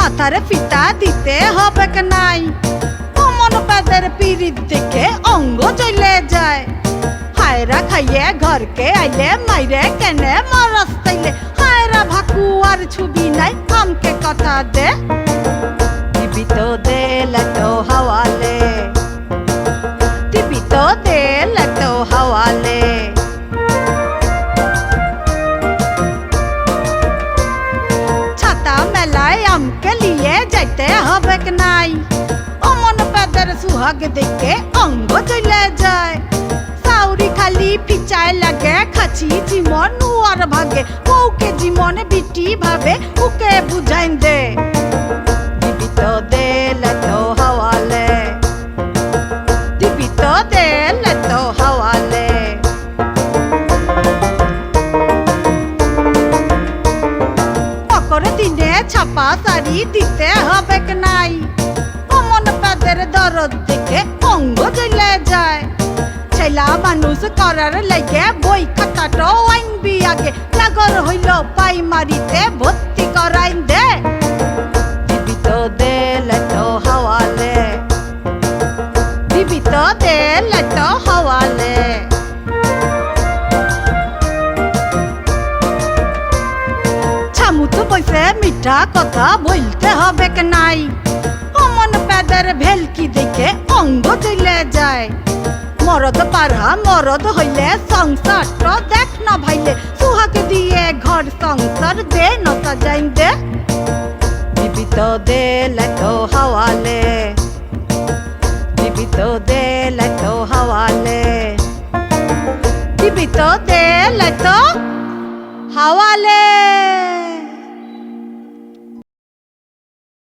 মাথার ফিতা দিতে হবে কে নাই অমন পেদের পিরিত দেখে অঙ্গ চলে যায় হায়রা খাইয়ে ঘরকে আইলে মাইরে কেনে মারাস তাইলে হায়রা ভাকু আর ছবি নাই আমকে কথা দে দিবি তো দে লতো হাওয়ালে দিবি তো দে লতো হাওয়ালে ছাতা মেলায় আমকে লিয়ে যাইতে হবে কে নাই অমন পেদের সুহাগ দেখে অঙ্গ চলে যায় সাউরি খালি পিচায় লাগে খাচি জীবন উয়ার ভাগে বউকে জীবন বিটি ভাবে উকে বুঝাইন দে দিবি তো দে লতো হাওয়ালে দিবি তো দে লতো হাওয়ালে পকর দিনে ছাপা শাড়ি দিতে হবে কে নাই অমন পেদের দরদ দেখে অঙ্গ চলে যায় ছেলা মানুষ করার লাগে বই খাতাটো আইনবি আগে লাগর হইল পাই মারিতে ভর্তি করাইন দে দিবি তো দে লতো হাওয়ালে দিবি তো দে লতো হাওয়ালে ছামুত বইসে মিঠা কথা বলতে হবে কে নাই অমন পেদের ভেলকি দেখে অঙ্গ চলে যায় মরদ পারা মরদ হইলে সংসারটা দেখ না ভাইলে সুহাগ দিয়ে ঘর সংসার দে না সাজাইন দে দিবি তো দে লতো হাওয়ালে দিবি তো দে লতো হাওয়ালে দিবি তো দে লতো হাওয়ালে